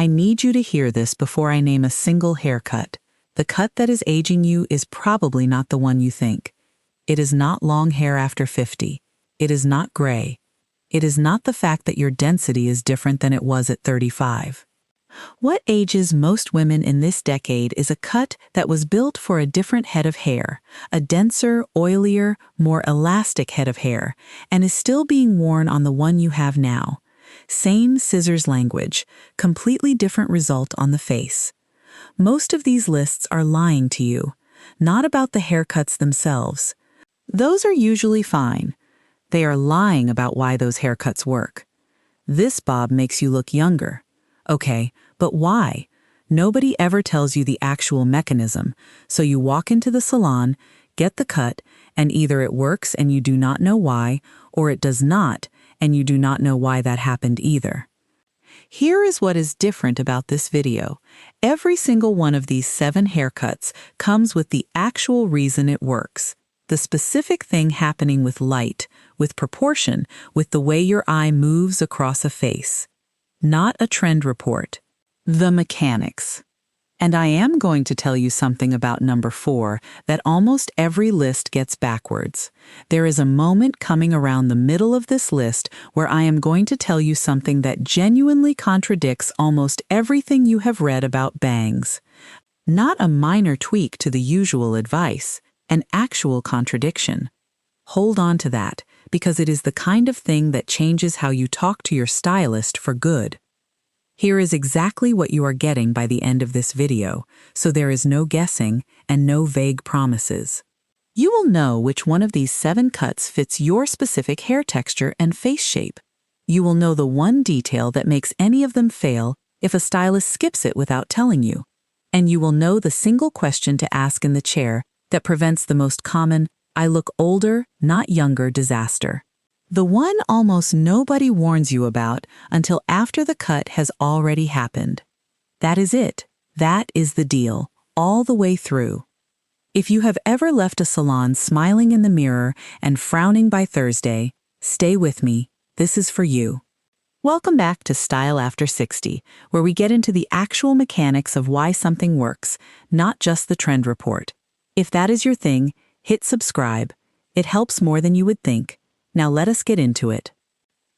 I need you to hear this before I name a single haircut. The cut that is aging you is probably not the one you think. It is not long hair after 50. It is not gray. It is not the fact that your density is different than it was at 35. What ages most women in this decade is a cut that was built for a different head of hair, a denser, oilier, more elastic head of hair, and is still being worn on the one you have now. Same scissors language, completely different result on the face. Most of these lists are lying to you, not about the haircuts themselves. Those are usually fine. They are lying about why those haircuts work. This bob makes you look younger. Okay, but why? Nobody ever tells you the actual mechanism, so you walk into the salon, get the cut, and either it works and you do not know why, or it does not, and you do not know why that happened either. Here is what is different about this video. Every single one of these 7 haircuts comes with the actual reason it works. The specific thing happening with light, with proportion, with the way your eye moves across a face. Not a trend report. The mechanics. And I am going to tell you something about number 4 that almost every list gets backwards. There is a moment coming around the middle of this list where I am going to tell you something that genuinely contradicts almost everything you have read about bangs. Not a minor tweak to the usual advice, an actual contradiction. Hold on to that, because it is the kind of thing that changes how you talk to your stylist for good. Here is exactly what you are getting by the end of this video, so there is no guessing and no vague promises. You will know which one of these 7 cuts fits your specific hair texture and face shape. You will know the one detail that makes any of them fail if a stylist skips it without telling you. And you will know the single question to ask in the chair that prevents the most common, "I look older, not younger" disaster. The one almost nobody warns you about until after the cut has already happened. That is it. That is the deal, all the way through. If you have ever left a salon smiling in the mirror and frowning by Thursday, stay with me. This is for you. Welcome back to Style After 60, where we get into the actual mechanics of why something works, not just the trend report. If that is your thing, hit subscribe. It helps more than you would think. Now let us get into it.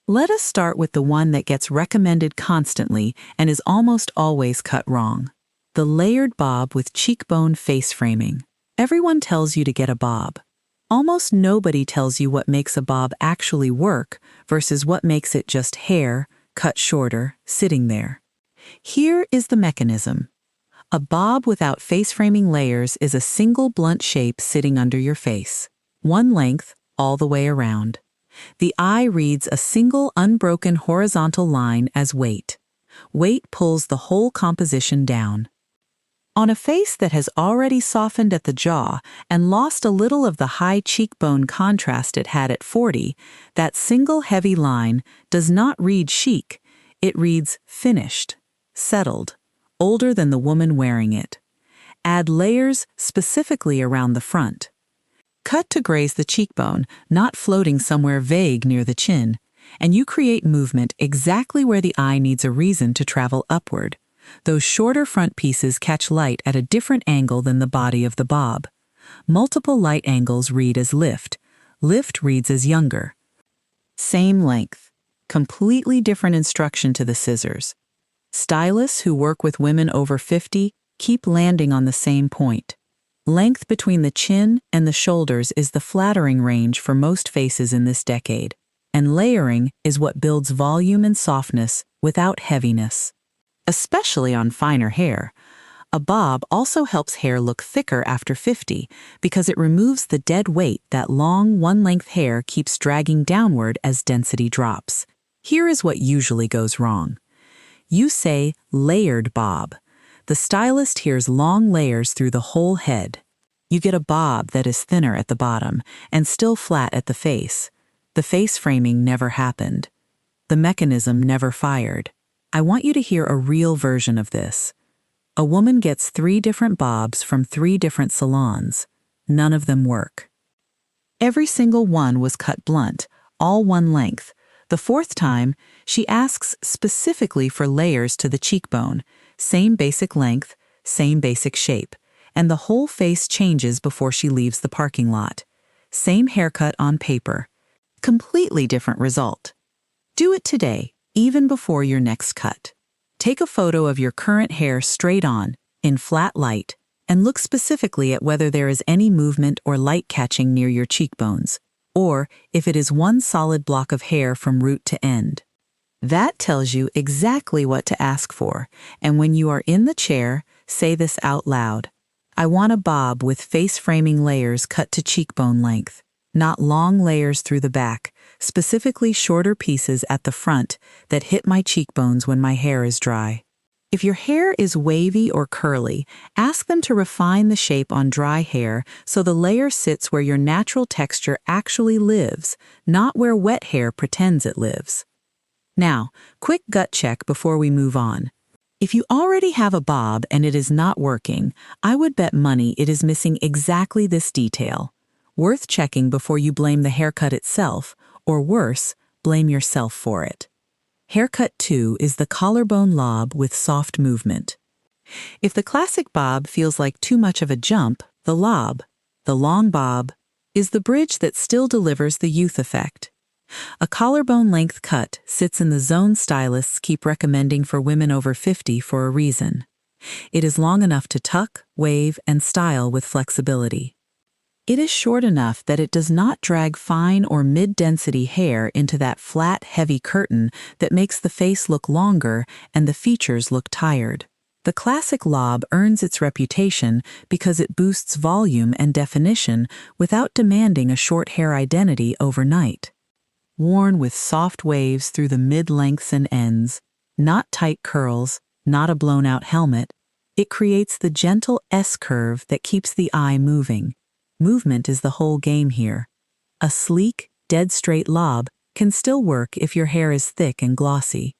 Let us start with the one that gets recommended constantly and is almost always cut wrong. The layered bob with cheekbone face framing. Everyone tells you to get a bob. Almost nobody tells you what makes a bob actually work versus what makes it just hair, cut shorter, sitting there. Here is the mechanism. A bob without face framing layers is a single blunt shape sitting under your face. One length, all the way around. The eye reads a single unbroken horizontal line as weight. Weight pulls the whole composition down. On a face that has already softened at the jaw and lost a little of the high cheekbone contrast it had at 40, that single heavy line does not read chic. It reads finished, settled, older than the woman wearing it. Add layers specifically around the front. Cut to graze the cheekbone, not floating somewhere vague near the chin, and you create movement exactly where the eye needs a reason to travel upward. Those shorter front pieces catch light at a different angle than the body of the bob. Multiple light angles read as lift. Lift reads as younger. Same length. Completely different instruction to the scissors. Stylists who work with women over 50 keep landing on the same point. Length between the chin and the shoulders is the flattering range for most faces in this decade, and layering is what builds volume and softness without heaviness. Especially on finer hair. A bob also helps hair look thicker after 50 because it removes the dead weight that long, one-length hair keeps dragging downward as density drops. Here is what usually goes wrong. You say layered bob. The stylist hears long layers through the whole head. You get a bob that is thinner at the bottom and still flat at the face. The face framing never happened. The mechanism never fired. I want you to hear a real version of this. A woman gets 3 different bobs from 3 different salons. None of them work. Every single one was cut blunt, all one length. The fourth time, she asks specifically for layers to the cheekbone, same basic length, same basic shape, and the whole face changes before she leaves the parking lot. Same haircut on paper. Completely different result. Do it today, even before your next cut. Take a photo of your current hair straight on, in flat light, and look specifically at whether there is any movement or light catching near your cheekbones, or if it is one solid block of hair from root to end. That tells you exactly what to ask for, and when you are in the chair, say this out loud. I want a bob with face-framing layers cut to cheekbone length, not long layers through the back, specifically shorter pieces at the front that hit my cheekbones when my hair is dry. If your hair is wavy or curly, ask them to refine the shape on dry hair so the layer sits where your natural texture actually lives, not where wet hair pretends it lives. Now, quick gut check before we move on. If you already have a bob and it is not working, I would bet money it is missing exactly this detail. Worth checking before you blame the haircut itself, or worse, blame yourself for it. Haircut 2 is the collarbone lob with soft movement. If the classic bob feels like too much of a jump, the lob, the long bob, is the bridge that still delivers the youth effect. A collarbone length cut sits in the zone stylists keep recommending for women over 50 for a reason. It is long enough to tuck, wave, and style with flexibility. It is short enough that it does not drag fine or mid-density hair into that flat, heavy curtain that makes the face look longer and the features look tired. The classic lob earns its reputation because it boosts volume and definition without demanding a short hair identity overnight. Worn with soft waves through the mid-lengths and ends, not tight curls, not a blown-out helmet, it creates the gentle S-curve that keeps the eye moving. Movement is the whole game here. A sleek, dead-straight lob can still work if your hair is thick and glossy.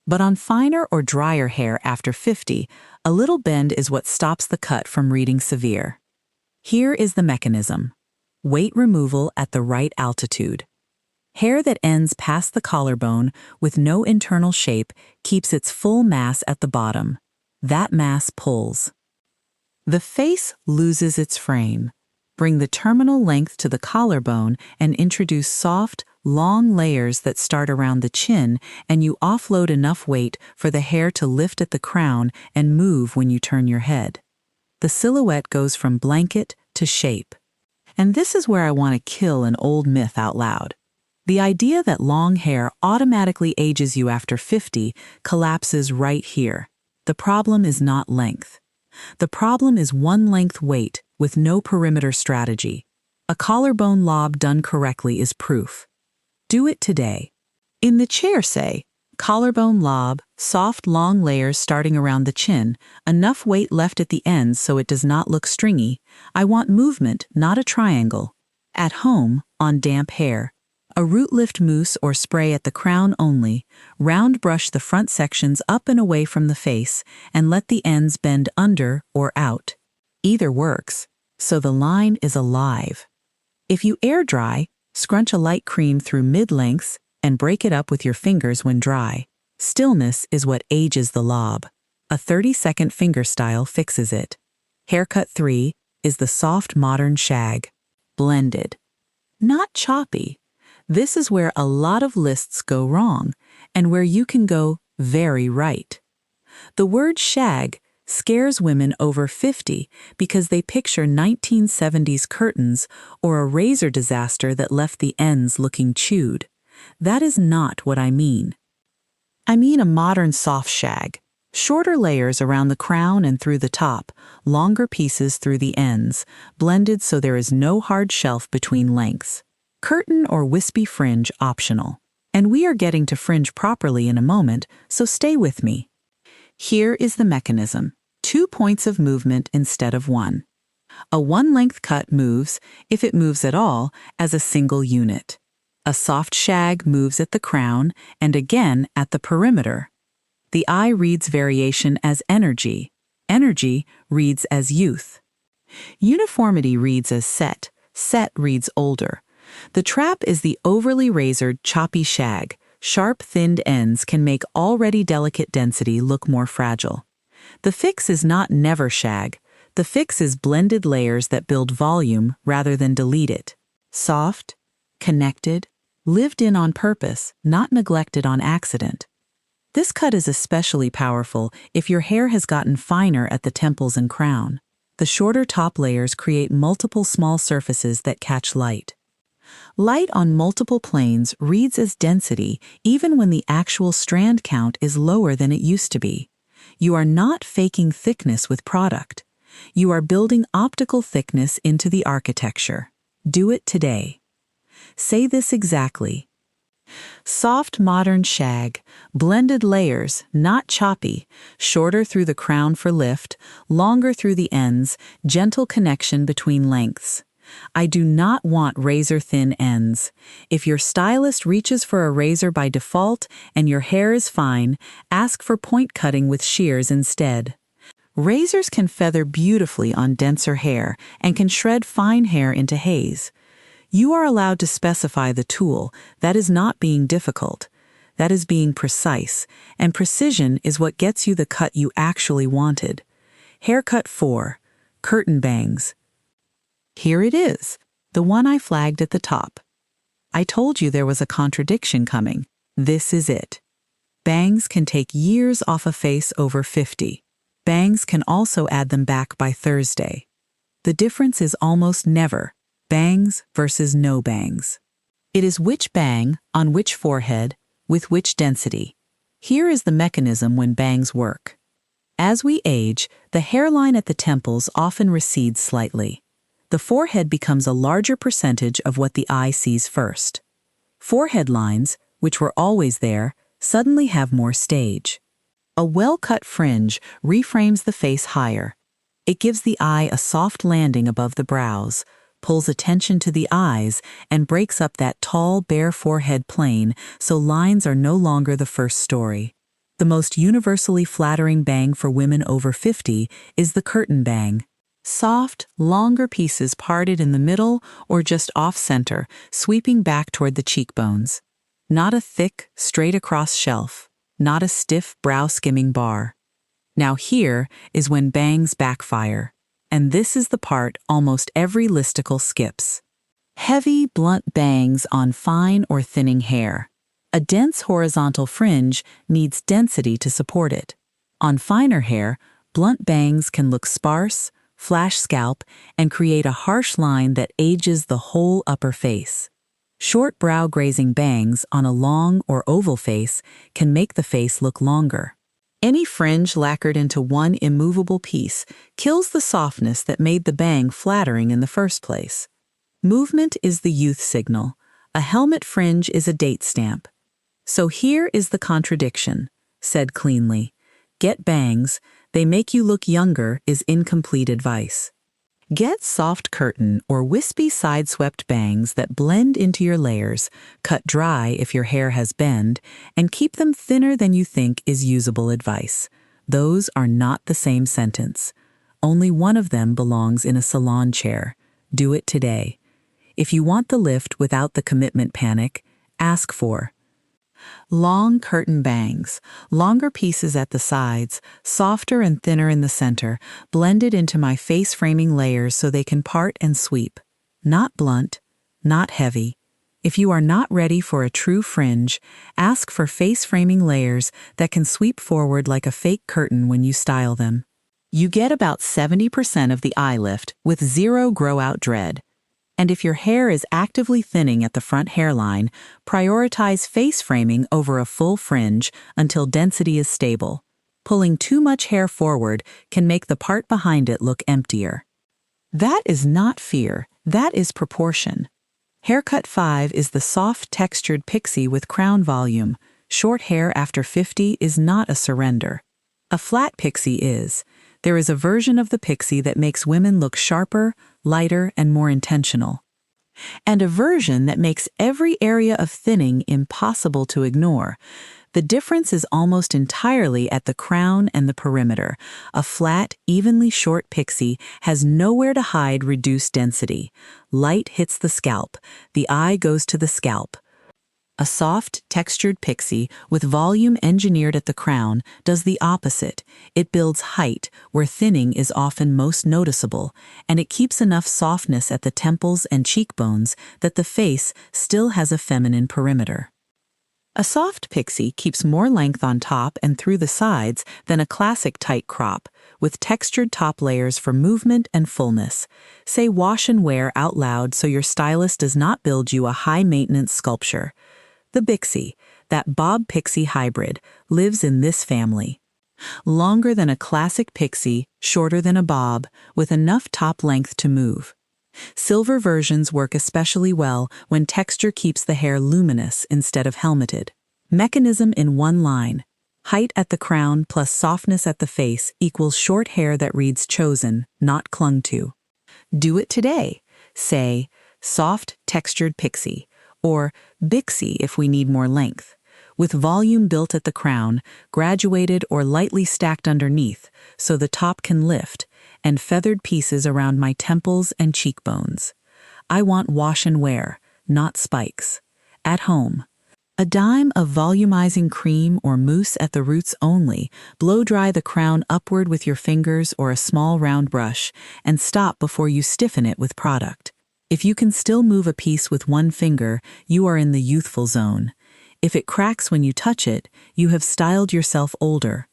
But on finer or drier hair after 50, a little bend is what stops the cut from reading severe. Here is the mechanism. Weight removal at the right altitude. Hair that ends past the collarbone with no internal shape keeps its full mass at the bottom. That mass pulls. The face loses its frame. Bring the terminal length to the collarbone and introduce soft, long layers that start around the chin, and you offload enough weight for the hair to lift at the crown and move when you turn your head. The silhouette goes from blanket to shape. And this is where I want to kill an old myth out loud. The idea that long hair automatically ages you after 50 collapses right here. The problem is not length. The problem is one length weight with no perimeter strategy. A collarbone lob done correctly is proof. Do it today. In the chair, say, collarbone lob, soft long layers starting around the chin, enough weight left at the ends so it does not look stringy. I want movement, not a triangle. At home, on damp hair. A root lift mousse or spray at the crown only, round brush the front sections up and away from the face, and let the ends bend under or out. Either works, so the line is alive. If you air dry, scrunch a light cream through mid-lengths and break it up with your fingers when dry. Stillness is what ages the lob. A 30-second finger style fixes it. Haircut 3 is the soft modern shag. Blended. Not choppy. This is where a lot of lists go wrong, and where you can go very right. The word shag scares women over 50 because they picture 1970s curtains or a razor disaster that left the ends looking chewed. That is not what I mean. I mean a modern soft shag. Shorter layers around the crown and through the top, longer pieces through the ends, blended so there is no hard shelf between lengths. Curtain or wispy fringe optional. And we are getting to fringe properly in a moment, so stay with me. Here is the mechanism. 2 points of movement instead of one. A one-length cut moves, if it moves at all, as a single unit. A soft shag moves at the crown and again at the perimeter. The eye reads variation as energy. Energy reads as youth. Uniformity reads as set. Set reads older. The trap is the overly razored, choppy shag, Sharp, thinned ends can make already delicate density look more fragile. The fix is not never shag. The fix is blended layers that build volume rather than delete it. Soft, connected, lived in on purpose, not neglected on accident. This cut is especially powerful if your hair has gotten finer at the temples and crown. The shorter top layers create multiple small surfaces that catch light. Light on multiple planes reads as density even when the actual strand count is lower than it used to be. You are not faking thickness with product. You are building optical thickness into the architecture. Do it today. Say this exactly. Soft modern shag, blended layers, not choppy, shorter through the crown for lift, longer through the ends, gentle connection between lengths. I do not want razor-thin ends. If your stylist reaches for a razor by default and your hair is fine, ask for point cutting with shears instead. Razors can feather beautifully on denser hair and can shred fine hair into haze. You are allowed to specify the tool. That is not being difficult. That is being precise, and precision is what gets you the cut you actually wanted. Haircut 4. Curtain bangs. Here it is, the one I flagged at the top. I told you there was a contradiction coming. This is it. Bangs can take years off a face over 50. Bangs can also add them back by Thursday. The difference is almost never. Bangs versus no bangs. It is which bang, on which forehead, with which density. Here is the mechanism when bangs work. As we age, the hairline at the temples often recedes slightly. The forehead becomes a larger percentage of what the eye sees first. Forehead lines, which were always there, suddenly have more stage. A well-cut fringe reframes the face higher. It gives the eye a soft landing above the brows, pulls attention to the eyes, and breaks up that tall, bare forehead plane so lines are no longer the first story. The most universally flattering bang for women over 50 is the curtain bang. Soft, longer pieces parted in the middle or just off-center, sweeping back toward the cheekbones. Not a thick, straight-across shelf. Not a stiff, brow-skimming bar. Now here is when bangs backfire. And this is the part almost every listicle skips. Heavy, blunt bangs on fine or thinning hair. A dense horizontal fringe needs density to support it. On finer hair, blunt bangs can look sparse, flash scalp, and create a harsh line that ages the whole upper face. Short brow-grazing bangs on a long or oval face can make the face look longer. Any fringe lacquered into one immovable piece kills the softness that made the bang flattering in the first place. Movement is the youth signal. A helmet fringe is a date stamp. So here is the contradiction, said cleanly. Get bangs, they make you look younger is incomplete advice. Get soft curtain or wispy side-swept bangs that blend into your layers, cut dry if your hair has bend, and keep them thinner than you think is usable advice. Those are not the same sentence. Only one of them belongs in a salon chair. Do it today. If you want the lift without the commitment panic, ask for long curtain bangs, longer pieces at the sides, softer and thinner in the center, blended into my face-framing layers so they can part and sweep. Not blunt, not heavy. If you are not ready for a true fringe, ask for face-framing layers that can sweep forward like a fake curtain when you style them. You get about 70% of the eye lift with zero grow-out dread. And if your hair is actively thinning at the front hairline, prioritize face framing over a full fringe until density is stable. Pulling too much hair forward can make the part behind it look emptier. That is not fear, that is proportion. Haircut 5 is the soft textured pixie with crown volume. Short hair after 50 is not a surrender. A flat pixie is. There is a version of the pixie that makes women look sharper, lighter, and more intentional. And a version that makes every area of thinning impossible to ignore. The difference is almost entirely at the crown and the perimeter. A flat, evenly short pixie has nowhere to hide reduced density. Light hits the scalp. The eye goes to the scalp. A soft, textured pixie with volume engineered at the crown does the opposite. It builds height where thinning is often most noticeable, and it keeps enough softness at the temples and cheekbones that the face still has a feminine perimeter. A soft pixie keeps more length on top and through the sides than a classic tight crop, with textured top layers for movement and fullness. Say wash and wear out loud so your stylist does not build you a high-maintenance sculpture. The bixie, that bob pixie hybrid, lives in this family. Longer than a classic pixie, shorter than a bob, with enough top length to move. Silver versions work especially well when texture keeps the hair luminous instead of helmeted. Mechanism in one line. Height at the crown plus softness at the face equals short hair that reads chosen, not clung to. Do it today. Say, soft, textured pixie, or bixie if we need more length, with volume built at the crown, graduated or lightly stacked underneath so the top can lift, and feathered pieces around my temples and cheekbones. I want wash and wear, not spikes. At home. A dime of volumizing cream or mousse at the roots only. Blow dry the crown upward with your fingers or a small round brush, and stop before you stiffen it with product. If you can still move a piece with one finger, you are in the youthful zone. If it cracks when you touch it, you have styled yourself older.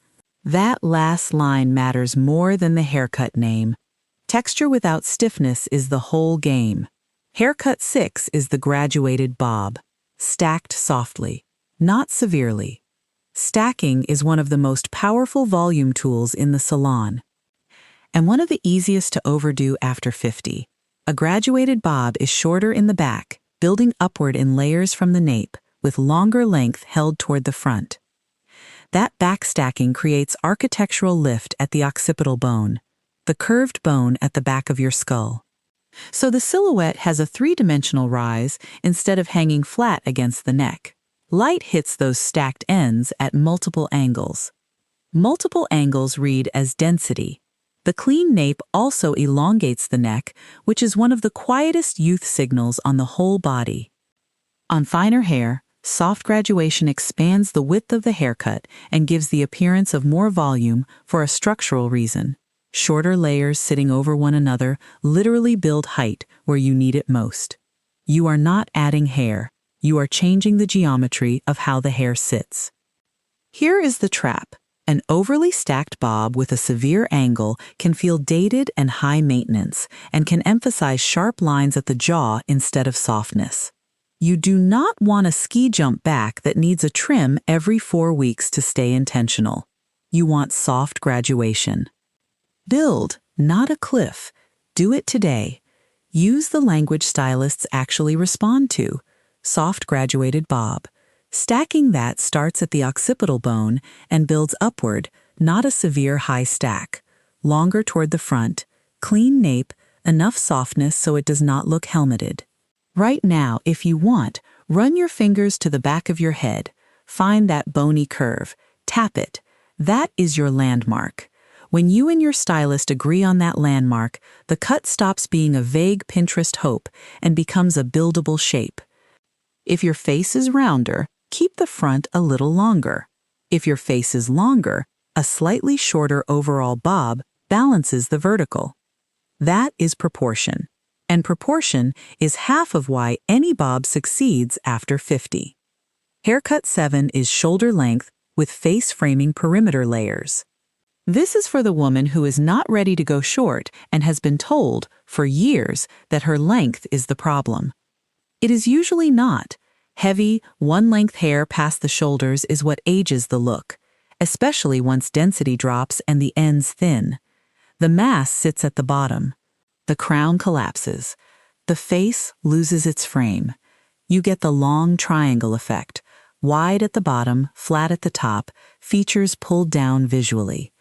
That last line matters more than the haircut name. Texture without stiffness is the whole game. Haircut 6 is the graduated bob. Stacked softly, not severely. Stacking is one of the most powerful volume tools in the salon, and one of the easiest to overdo after 50. A graduated bob is shorter in the back, building upward in layers from the nape, with longer length held toward the front. That back stacking creates architectural lift at the occipital bone, the curved bone at the back of your skull. So the silhouette has a three-dimensional rise instead of hanging flat against the neck. Light hits those stacked ends at multiple angles. Multiple angles read as density. The clean nape also elongates the neck, which is one of the quietest youth signals on the whole body. On finer hair, soft graduation expands the width of the haircut and gives the appearance of more volume for a structural reason. Shorter layers sitting over one another literally build height where you need it most. You are not adding hair. You are changing the geometry of how the hair sits. Here is the trap. An overly stacked bob with a severe angle can feel dated and high maintenance and can emphasize sharp lines at the jaw instead of softness. You do not want a ski jump back that needs a trim every 4 weeks to stay intentional. You want soft graduation. Build, not a cliff. Do it today. Use the language stylists actually respond to. Soft graduated bob. Stacking that starts at the occipital bone and builds upward, not a severe high stack. Longer toward the front, clean nape, enough softness so it does not look helmeted. Right now, if you want, run your fingers to the back of your head. Find that bony curve. Tap it. That is your landmark. When you and your stylist agree on that landmark, the cut stops being a vague Pinterest hope and becomes a buildable shape. If your face is rounder, keep the front a little longer. If your face is longer, a slightly shorter overall bob balances the vertical. That is proportion. And proportion is half of why any bob succeeds after 50. Haircut 7 is shoulder length with face framing perimeter layers. This is for the woman who is not ready to go short and has been told, for years, that her length is the problem. It is usually not. Heavy, one-length hair past the shoulders is what ages the look, especially once density drops and the ends thin. The mass sits at the bottom. The crown collapses. The face loses its frame. You get the long triangle effect, wide at the bottom, flat at the top, features pulled down visually.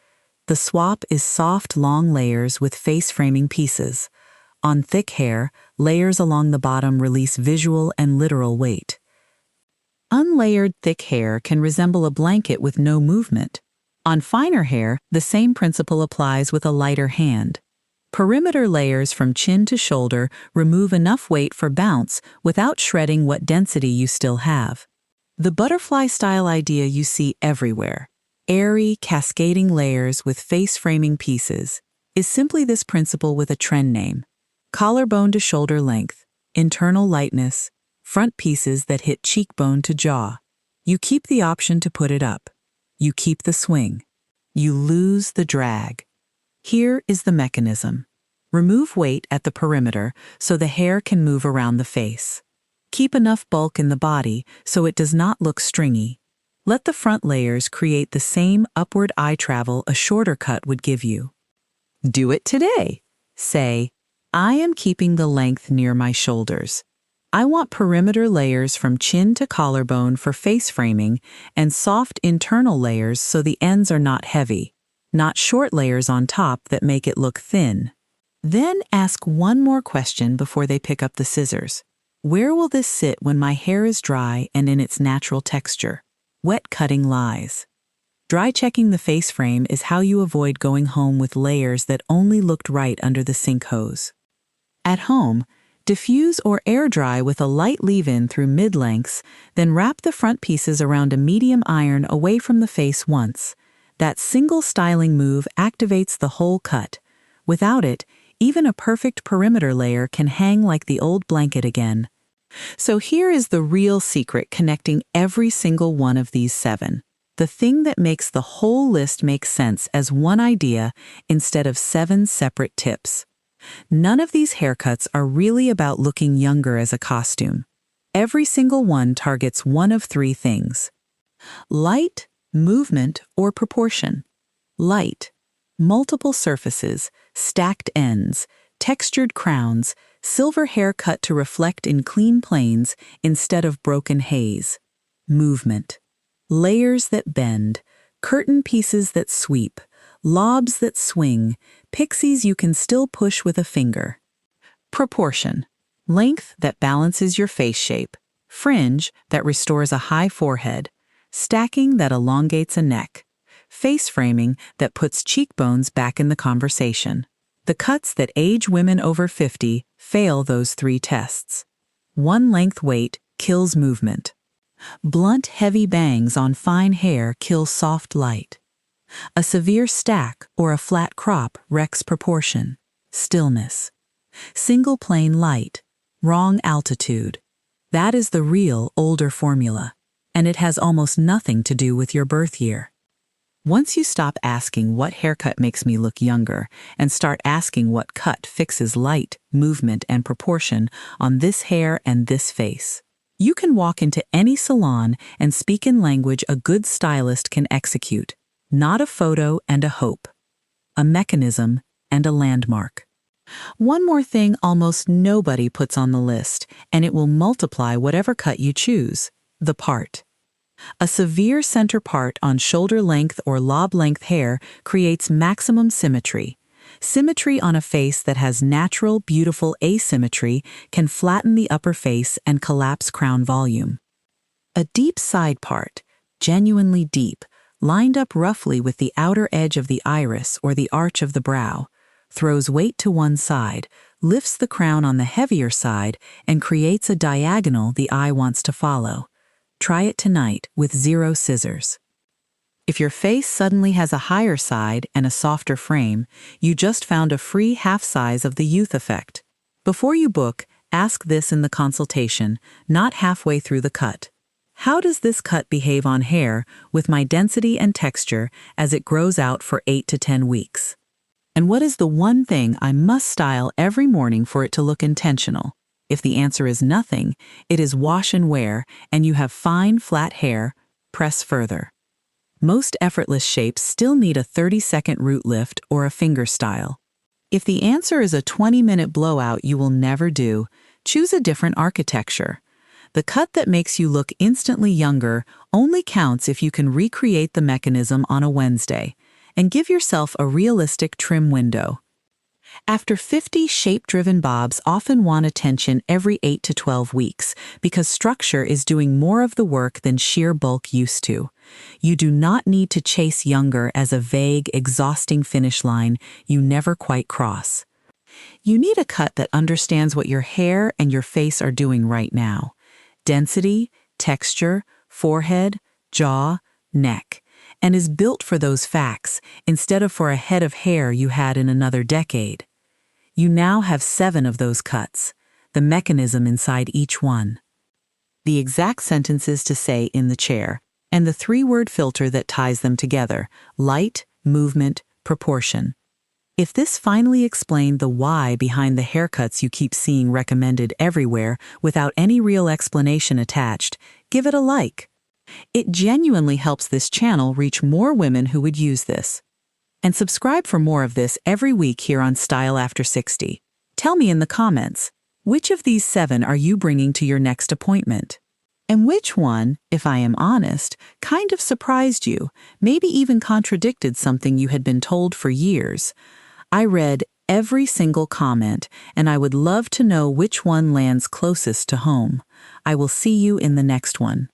The swap is soft, long layers with face-framing pieces. On thick hair, layers along the bottom release visual and literal weight. Unlayered thick hair can resemble a blanket with no movement. On finer hair, the same principle applies with a lighter hand. Perimeter layers from chin to shoulder remove enough weight for bounce without shredding what density you still have. The butterfly style idea you see everywhere, airy, cascading layers with face-framing pieces, is simply this principle with a trend name. Collarbone to shoulder length, internal lightness, front pieces that hit cheekbone to jaw. You keep the option to put it up. You keep the swing. You lose the drag. Here is the mechanism. Remove weight at the perimeter so the hair can move around the face. Keep enough bulk in the body so it does not look stringy. Let the front layers create the same upward eye travel a shorter cut would give you. Do it today. Say, I am keeping the length near my shoulders. I want perimeter layers from chin to collarbone for face framing and soft internal layers so the ends are not heavy, not short layers on top that make it look thin. Then ask one more question before they pick up the scissors. Where will this sit when my hair is dry and in its natural texture? Wet cutting lies. Dry checking the face frame is how you avoid going home with layers that only looked right under the sink hose. At home, diffuse or air dry with a light leave-in through mid-lengths, then wrap the front pieces around a medium iron away from the face once. That single styling move activates the whole cut. Without it, even a perfect perimeter layer can hang like the old blanket again. So here is the real secret connecting every single one of these 7. The thing that makes the whole list make sense as one idea instead of 7 separate tips. None of these haircuts are really about looking younger as a costume. Every single one targets one of 3 things: light, movement, or proportion. Light, multiple surfaces, stacked ends, textured crowns, silver hair cut to reflect in clean planes instead of broken haze. Movement, layers that bend, curtain pieces that sweep, lobs that swing, pixies you can still push with a finger. Proportion, length that balances your face shape, fringe that restores a high forehead, stacking that elongates a neck, face framing that puts cheekbones back in the conversation. The cuts that age women over 50 fail those 3 tests. One length weight kills movement. Blunt, heavy bangs on fine hair kill soft light. A severe stack or a flat crop wrecks proportion, stillness. Single plane light, wrong altitude. That is the real older formula, and it has almost nothing to do with your birth year. Once you stop asking what haircut makes me look younger and start asking what cut fixes light, movement, and proportion on this hair and this face, you can walk into any salon and speak in language a good stylist can execute. Not a photo and a hope. A mechanism and a landmark. One more thing almost nobody puts on the list, and it will multiply whatever cut you choose: the part. A severe center part on shoulder length or lob length hair creates maximum symmetry. Symmetry on a face that has natural, beautiful asymmetry can flatten the upper face and collapse crown volume. A deep side part, genuinely deep, lined up roughly with the outer edge of the iris or the arch of the brow, throws weight to one side, lifts the crown on the heavier side, and creates a diagonal the eye wants to follow. Try it tonight with 0 scissors. If your face suddenly has a higher side and a softer frame, you just found a free half size of the youth effect. Before you book, ask this in the consultation, not halfway through the cut. How does this cut behave on hair with my density and texture as it grows out for 8 to 10 weeks? And what is the one thing I must style every morning for it to look intentional? If the answer is nothing, it is wash and wear, and you have fine, flat hair. Press further. Most effortless shapes still need a 30-second root lift or a finger style. If the answer is a 20-minute blowout you will never do, choose a different architecture. The cut that makes you look instantly younger only counts if you can recreate the mechanism on a Wednesday, and give yourself a realistic trim window. After 50, shape-driven bobs often want attention every 8 to 12 weeks because structure is doing more of the work than sheer bulk used to. You do not need to chase younger as a vague, exhausting finish line you never quite cross. You need a cut that understands what your hair and your face are doing right now. Density, texture, forehead, jaw, neck, and is built for those facts instead of for a head of hair you had in another decade. You now have 7 of those cuts, the mechanism inside each one. The exact sentences to say in the chair, and the 3-word filter that ties them together: light, movement, proportion. If this finally explained the why behind the haircuts you keep seeing recommended everywhere without any real explanation attached, give it a like. It genuinely helps this channel reach more women who would use this. And subscribe for more of this every week here on Style After 60. Tell me in the comments, which of these 7 are you bringing to your next appointment? And which one, if I am honest, kind of surprised you, maybe even contradicted something you had been told for years? I read every single comment, and I would love to know which one lands closest to home. I will see you in the next one.